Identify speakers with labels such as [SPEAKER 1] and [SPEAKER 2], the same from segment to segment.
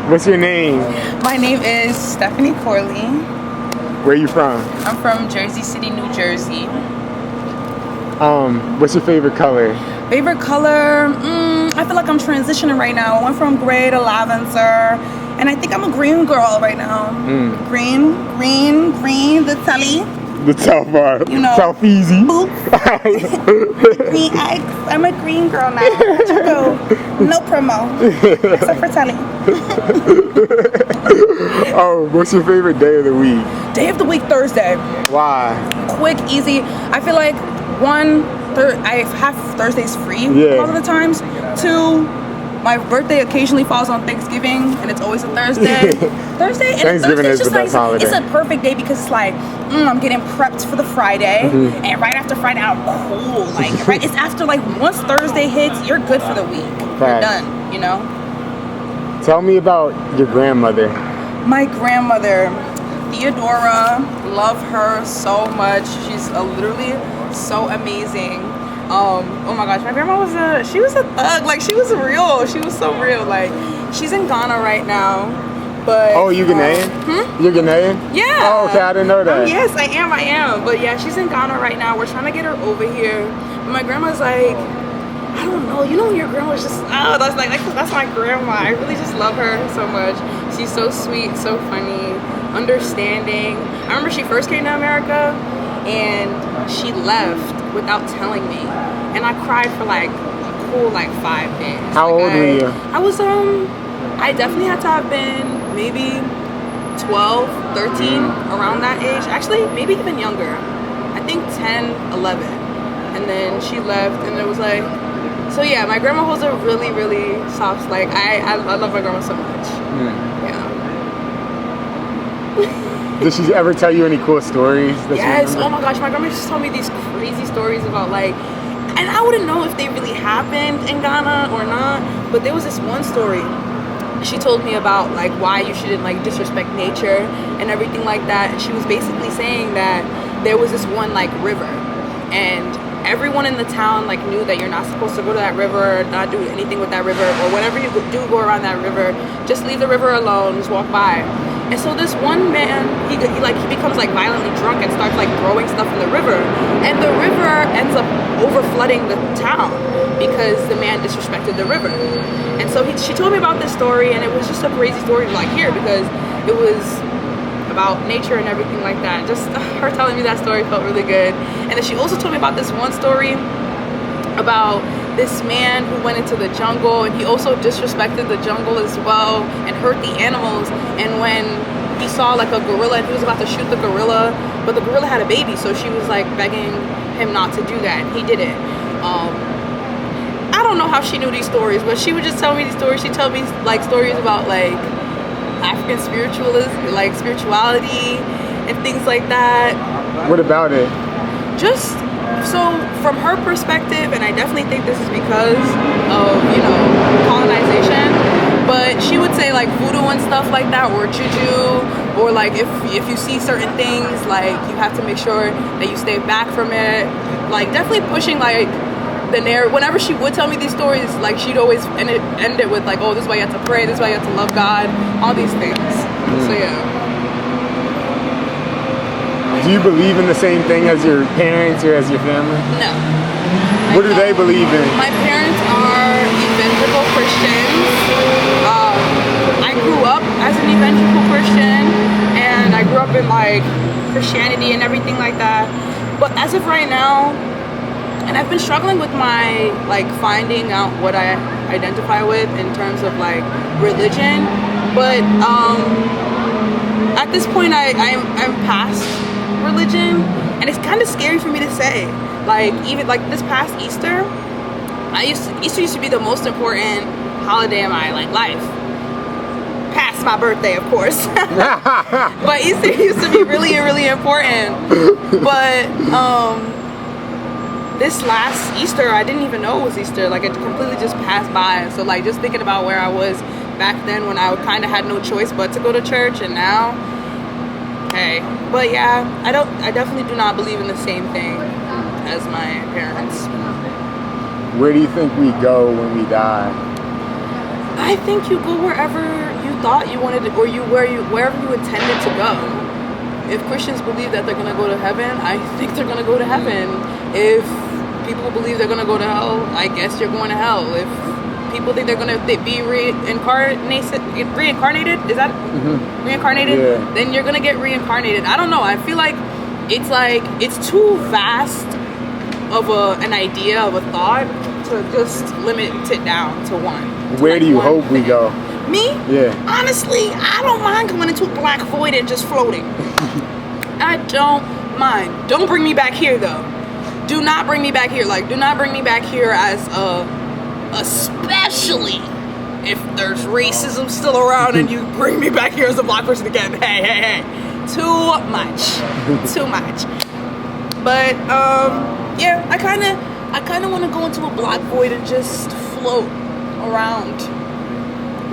[SPEAKER 1] What's your name?
[SPEAKER 2] My name is Stephanie Corley.
[SPEAKER 1] Where are you from?
[SPEAKER 2] I'm from Jersey City, New Jersey.
[SPEAKER 1] What's your favorite color?
[SPEAKER 2] Favorite color? I feel like I'm transitioning right now. I went from gray to lavender, and I think I'm a green girl right now. Green, the telly.
[SPEAKER 1] The tough part.
[SPEAKER 2] You know.
[SPEAKER 1] Tough easy.
[SPEAKER 2] Green eggs. I'm a green girl now. Go. No promo. Except for telly.
[SPEAKER 1] What's your favorite day of the week?
[SPEAKER 2] Day of the week, Thursday.
[SPEAKER 1] Why?
[SPEAKER 2] Quick, easy. I feel like I have Thursdays free a lot of the times. Two, my birthday occasionally falls on Thanksgiving, and it's always a Thursday.
[SPEAKER 1] Thanksgiving is the best holiday.
[SPEAKER 2] It's a perfect day because it's like, I'm getting prepped for the Friday, and right after Friday, I'm cool. Like, right, it's after like once Thursday hits, you're good for the week. You're done. You know.
[SPEAKER 1] Tell me about your grandmother.
[SPEAKER 2] My grandmother, Theodora, love her so much. She's literally so amazing. Oh my gosh, my grandma was a thug. Like, she was so real. Like, she's in Ghana right now, but
[SPEAKER 1] you Ghanaian? You're Ghanaian?
[SPEAKER 2] Yeah.
[SPEAKER 1] Oh, okay, I didn't know that.
[SPEAKER 2] Yes, I am. But yeah, she's in Ghana right now. We're trying to get her over here. But my grandma's like, I don't know. You know when your grandma's just that's my grandma. I really just love her so much. She's so sweet, so funny, understanding. I remember she first came to America and she left without telling me, and I cried for like a cool 5 days.
[SPEAKER 1] How old were you?
[SPEAKER 2] I was I definitely had to have been maybe 12, 13, around that age. Actually, maybe even younger. I think 10, 11. And then she left, and it was like, so yeah, my grandma holds a really, really soft, like, I love my grandma so much. Yeah.
[SPEAKER 1] Did she ever tell you any cool stories?
[SPEAKER 2] Yes, oh my gosh, my grandma just told me these crazy stories about and I wouldn't know if they really happened in Ghana or not, but there was this one story she told me about why you shouldn't disrespect nature and everything like that. And she was basically saying that there was this one river, and everyone in the town knew that you're not supposed to go to that river, not do anything with that river, or whenever you do go around that river, just leave the river alone, just walk by. And so this one man, he becomes violently drunk and starts throwing stuff in the river, and the river ends up over flooding the town because the man disrespected the river. And so she told me about this story, and it was just a crazy story to hear because it was about nature and everything like that. Just her telling me that story felt really good. And then she also told me about this one story about this man who went into the jungle, and he also disrespected the jungle as well and hurt the animals. And when he saw a gorilla and he was about to shoot the gorilla, but the gorilla had a baby, so she was begging him not to do that, and he did it. I don't know how she knew these stories, but she would just tell me these stories. She'd tell me stories about African spirituality and things like that.
[SPEAKER 1] What about it?
[SPEAKER 2] Just so from her perspective, and I definitely think this is because of colonization, but she would say voodoo and stuff like that, or juju, or if you see certain things, you have to make sure that you stay back from it. Definitely pushing the narrative. Whenever she would tell me these stories, she'd always end it with oh, this is why you have to pray, this is why you have to love God, all these things. So yeah.
[SPEAKER 1] Do you believe in the same thing as your parents or as your family?
[SPEAKER 2] No.
[SPEAKER 1] What do they believe in?
[SPEAKER 2] My parents are evangelical Christians. I grew up as an evangelical Christian, and I grew up in Christianity and everything like that. But as of right now, and I've been struggling with my finding out what I identify with in terms of religion. But at this point, I'm past religion, and it's kind of scary for me to say. Even this past Easter, Easter used to be the most important holiday in my life. Past my birthday, of course. But Easter used to be really, really important. But this last Easter, I didn't even know it was Easter. It completely just passed by. So just thinking about where I was back then when I kind of had no choice but to go to church, and now, hey. But yeah, I definitely do not believe in the same thing as my parents.
[SPEAKER 1] Where do you think we go when we die?
[SPEAKER 2] I think you go wherever you thought you wanted to, or wherever you intended to go. If Christians believe that they're gonna go to heaven, I think they're gonna go to heaven. If people believe they're gonna go to hell, I guess you're going to hell. If people think they're gonna be reincarnated, is that reincarnated?
[SPEAKER 1] Yeah.
[SPEAKER 2] Then you're gonna get reincarnated. I don't know. I feel like it's too vast of an idea, of a thought, to just limit it down to one.
[SPEAKER 1] Where do you hope we go?
[SPEAKER 2] Me?
[SPEAKER 1] Yeah.
[SPEAKER 2] Honestly, I don't mind going into a black void and just floating. I don't mind. Don't bring me back here, though. Do not bring me back here. Like, do not bring me back here as especially if there's racism still around and you bring me back here as a black person again. Hey. Too much. Too much. But, yeah, I kind of want to go into a black void and just float around.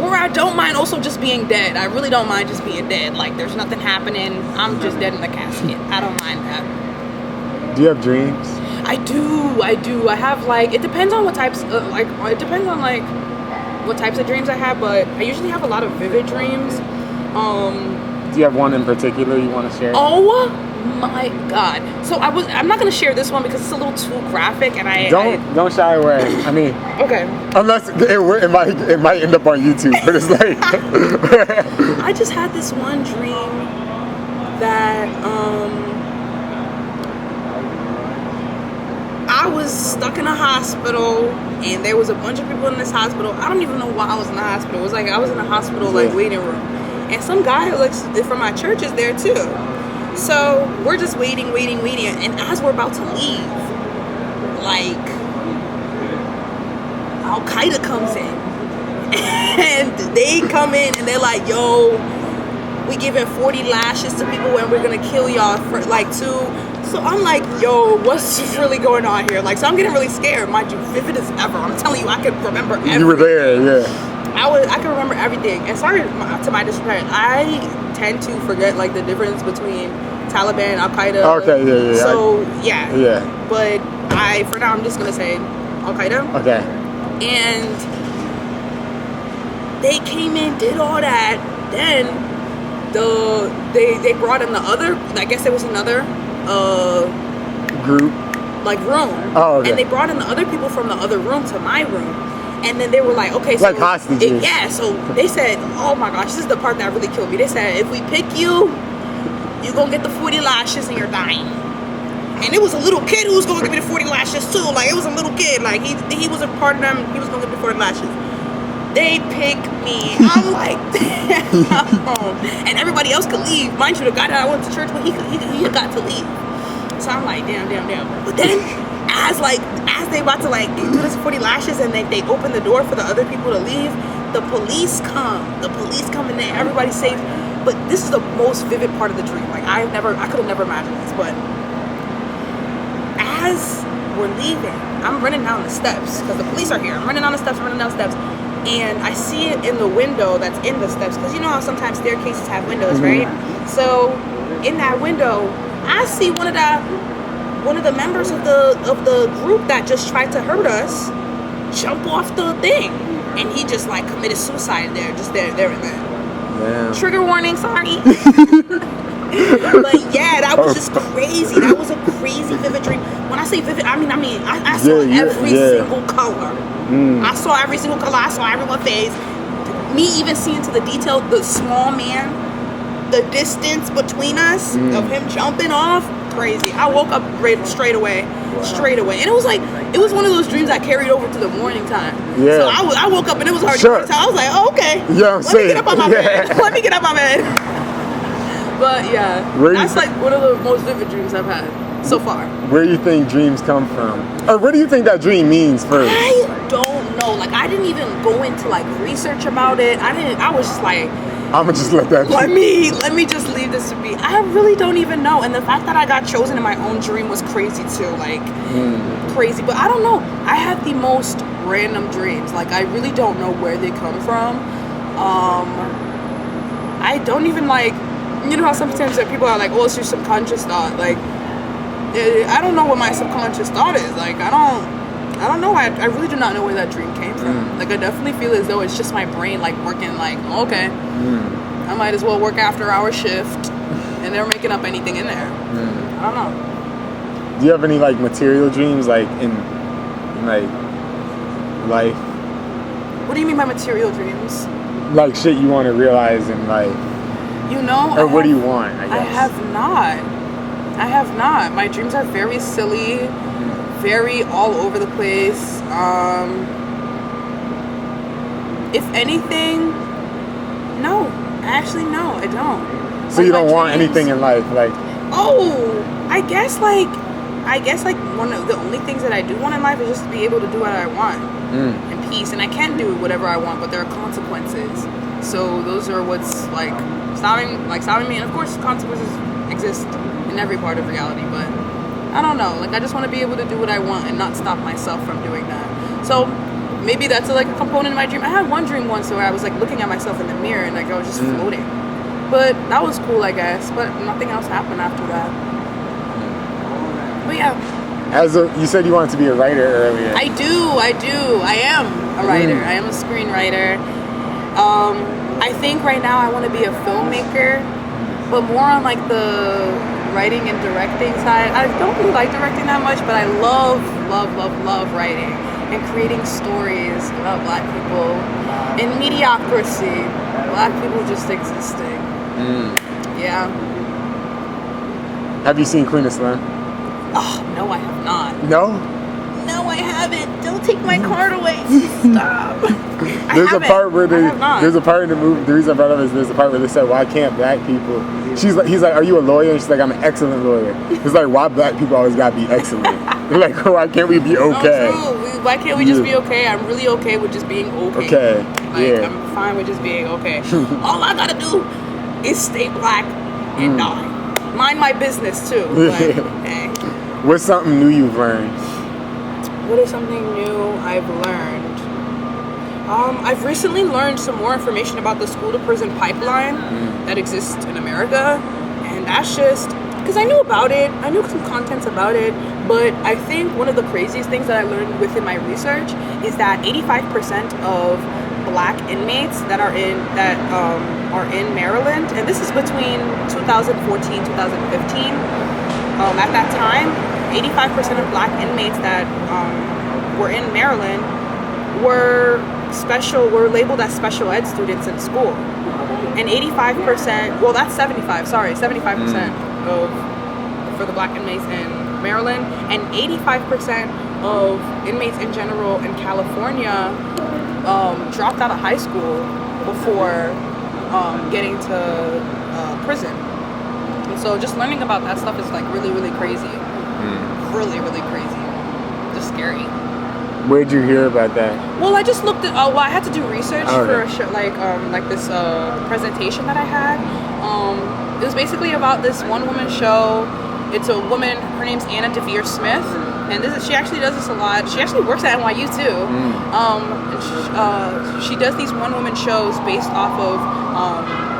[SPEAKER 2] Or I don't mind also just being dead. I really don't mind just being dead. Like, there's nothing happening. I'm just dead in the casket. I don't mind that.
[SPEAKER 1] Do you have dreams?
[SPEAKER 2] I do. I have, like, it depends on what types, it depends on, like, what types of dreams I have, but I usually have a lot of vivid dreams.
[SPEAKER 1] Do you have one in particular you want to share?
[SPEAKER 2] Oh my God. So I'm not going to share this one because it's a little too graphic, and
[SPEAKER 1] Don't shy away. I mean,
[SPEAKER 2] okay.
[SPEAKER 1] unless it might end up on YouTube, but it's like
[SPEAKER 2] I just had this one dream that I was stuck in a hospital, and there was a bunch of people in this hospital. I don't even know why I was in the hospital. It was like I was in a hospital like waiting room, and some guy from my church is there too. So we're just waiting, and as we're about to leave, like, Al-Qaeda comes in, and they come in and they're like, yo, we giving 40 lashes to people and we're gonna kill y'all for like 2. So I'm like, yo, what's really going on here? Like, so I'm getting really scared. Mind you, vivid as ever. I'm telling you, I could remember everything.
[SPEAKER 1] you were there, yeah.
[SPEAKER 2] I can remember everything. And sorry to my disrespect, I tend to forget like the difference between Taliban, Al-Qaeda.
[SPEAKER 1] Okay, yeah.
[SPEAKER 2] So yeah.
[SPEAKER 1] Yeah.
[SPEAKER 2] But for now, I'm just gonna say Al-Qaeda.
[SPEAKER 1] Okay.
[SPEAKER 2] And they came in, did all that. Then they brought in the other. I guess there was another
[SPEAKER 1] group,
[SPEAKER 2] like room.
[SPEAKER 1] Oh, okay.
[SPEAKER 2] And they brought in the other people from the other room to my room. And then they were like, okay, so
[SPEAKER 1] like hostages.
[SPEAKER 2] yeah, so they said, oh my gosh, this is the part that really killed me. They said, if we pick you, you're gonna get the 40 lashes and you're dying. And it was a little kid who was gonna give me the 40 lashes too. Like, it was a little kid. Like, he was a part of them. He was gonna give me the 40 lashes. They picked me. I'm like, damn. And everybody else could leave. Mind you, the guy that I went to church with, he got to leave. So I'm like, damn. But then, as they about to like do this 40 lashes and they open the door for the other people to leave, the police come in there, everybody's safe. But this is the most vivid part of the dream. Like, I could have never imagined this. But as we're leaving, I'm running down the steps because the police are here. I'm running down the steps, and I see it in the window that's in the steps, because you know how sometimes staircases have windows, right? So in that window, I see one of the members of the group that just tried to hurt us jump off the thing, and he just like committed suicide there and then.
[SPEAKER 1] Yeah.
[SPEAKER 2] Trigger warning, sorry. But yeah, that was just crazy. That was a crazy vivid dream. When I say vivid, I mean I saw every single color. I saw every single color. I saw everyone's face. Me even seeing to the detail, the small man, the distance between us of him jumping off, crazy. I woke up straight away. And it was one of those dreams that carried over to the morning time.
[SPEAKER 1] Yeah.
[SPEAKER 2] So I woke up and it was already morning time. I was like, oh, okay.
[SPEAKER 1] Yeah,
[SPEAKER 2] Let me get up on my bed. Let me get up on my bed. But yeah, that's like one of the most vivid dreams I've had so far.
[SPEAKER 1] Where do you think dreams come from? Or what do you think that dream means first?
[SPEAKER 2] I don't know. Like, I didn't even go into like research about it. I was just like,
[SPEAKER 1] I'ma just let that.
[SPEAKER 2] Let me just leave this to be. I really don't even know. And the fact that I got chosen in my own dream was crazy too. Like, crazy. But I don't know. I have the most random dreams. Like, I really don't know where they come from. I don't even like. You know how sometimes people are like, oh, it's your subconscious thought. Like, I don't know what my subconscious thought is. Like, I I don't know. I really do not know where that dream came from. Like, I definitely feel as though it's just my brain, like, working, like, okay, I might as well work after-hour shift, and they're making up anything in there. I don't know.
[SPEAKER 1] Do you have any, like, material dreams, like, in like, life?
[SPEAKER 2] What do you mean by material dreams?
[SPEAKER 1] Like, shit you want to realize in life?
[SPEAKER 2] You know,
[SPEAKER 1] or what do you want, I guess?
[SPEAKER 2] I have not. My dreams are very silly, very all over the place. If anything, no. Actually, no, I don't.
[SPEAKER 1] So you don't want anything in life, like?
[SPEAKER 2] Oh, I guess like one of the only things that I do want in life is just to be able to do what I want in peace. And I can do whatever I want, but there are consequences. So those are what's like stopping me. And of course, consequences exist in every part of reality. But I don't know. Like, I just want to be able to do what I want and not stop myself from doing that. So maybe that's like a component of my dream. I had one dream once where I was like looking at myself in the mirror and like I was just floating. But that was cool, I guess. But nothing else happened after that. But yeah.
[SPEAKER 1] You said you wanted to be a writer earlier.
[SPEAKER 2] I do. I am a writer. I am a screenwriter. I think right now I want to be a filmmaker, but more on like the writing and directing side. I don't really like directing that much, but I love writing and creating stories about Black people in mediocrity. Black people just existing. Yeah.
[SPEAKER 1] Have you seen Queen of Slim?
[SPEAKER 2] Oh, no, I have not.
[SPEAKER 1] No?
[SPEAKER 2] No, I haven't. Don't take my card away. Stop.
[SPEAKER 1] There's a part where there's a part in the movie. The reason I brought up is there's a part where they said, "Why can't Black people?" He's like, "Are you a lawyer?" And she's like, "I'm an excellent lawyer." It's like, why Black people always gotta be excellent? They're like, why can't we be okay?
[SPEAKER 2] No, true. Why can't we just be okay? I'm really okay with just being okay.
[SPEAKER 1] Okay.
[SPEAKER 2] Like, I'm fine with just being okay. All I gotta do is stay Black and die. Mind my business too. But, hey.
[SPEAKER 1] What's something new you've learned?
[SPEAKER 2] What is something new I've learned? I've recently learned some more information about the school-to-prison pipeline that exists in America, and that's just because I knew about it. I knew some contents about it, but I think one of the craziest things that I learned within my research is that 85% of Black inmates that are in Maryland, and this is between 2014 2015. At that time, 85% of Black inmates that were in Maryland were labeled as special ed students in school. And 85%, well, that's 75% for the Black inmates in Maryland, and 85% of inmates in general in California dropped out of high school before getting to prison. And so just learning about that stuff is like really, really crazy. Really, really crazy. Just scary.
[SPEAKER 1] Where'd you hear about that?
[SPEAKER 2] Well, I just looked at. I had to do research for a show, like this presentation that I had. It was basically about this one-woman show. It's a woman. Her name's Anna Deavere Smith, and she actually does this a lot. She actually works at NYU too. She does these one-woman shows based off of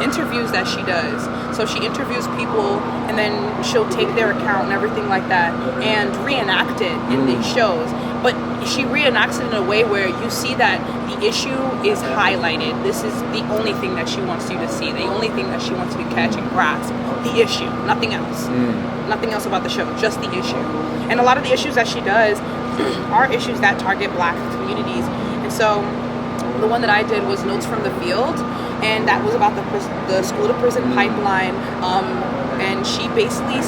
[SPEAKER 2] interviews that she does. So she interviews people, and then she'll take their account and everything like that, and reenact it in these shows. But she reenacts it in a way where you see that the issue is highlighted. This is the only thing that she wants you to see. The only thing that she wants you to catch and grasp. The issue, nothing else. Nothing else about the show, just the issue. And a lot of the issues that she does are issues that target Black communities. And so the one that I did was Notes from the Field, and that was about the school-to-prison pipeline. And she basically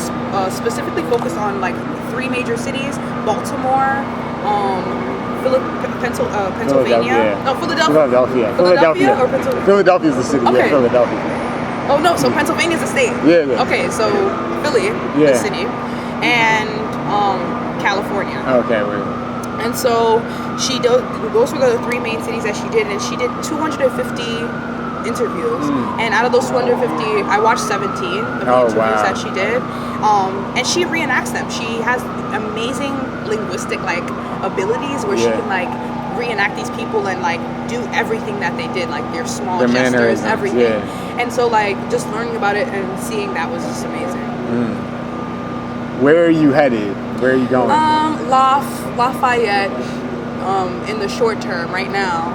[SPEAKER 2] specifically focused on like 3 major cities: Baltimore, Pennsylvania. No, Philadelphia.
[SPEAKER 1] Philadelphia
[SPEAKER 2] or Pennsylvania?
[SPEAKER 1] Philadelphia is the city.
[SPEAKER 2] Okay.
[SPEAKER 1] Yeah, Philadelphia.
[SPEAKER 2] Oh no, so Pennsylvania is the state.
[SPEAKER 1] Yeah.
[SPEAKER 2] Okay, so Philly, the city, and California.
[SPEAKER 1] Okay, wait.
[SPEAKER 2] And so those were the 3 main cities that she did, and she did 250 interviews. And out of those 250, I watched 17 of the interviews that she did. And she reenacts them. She has amazing linguistic abilities where she can reenact these people and do everything that they did, their small gestures, everything. Yeah. And so just learning about it and seeing that was just amazing.
[SPEAKER 1] Where are you headed? Where are you going?
[SPEAKER 2] Lafayette. In the short term, right now.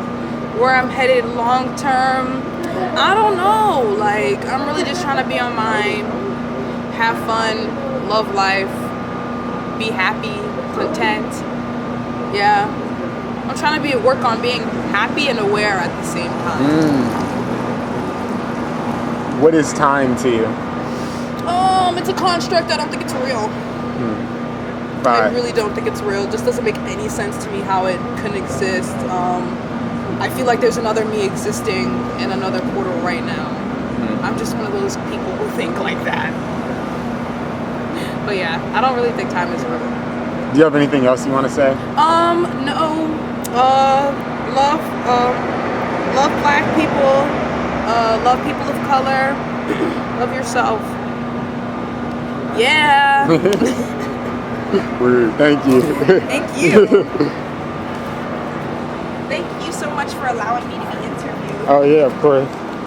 [SPEAKER 2] Where I'm headed long term, I don't know. Like, I'm really just trying to be on mine, have fun, love life, be happy, content. Yeah. I'm trying to work on being happy and aware at the same time.
[SPEAKER 1] What is time to you?
[SPEAKER 2] It's a construct. I don't think it's real. I really don't think it's real. It just doesn't make any sense to me how it can exist. I feel like there's another me existing in another portal right now. I'm just one of those people who think like that. But yeah, I don't really think time is real.
[SPEAKER 1] Do you have anything else you want to say?
[SPEAKER 2] No. Love black people. Love people of color. Love yourself. Yeah.
[SPEAKER 1] Word. Thank you.
[SPEAKER 2] Thank you. Thank you so much for allowing me to be interviewed.
[SPEAKER 1] Oh yeah, of course.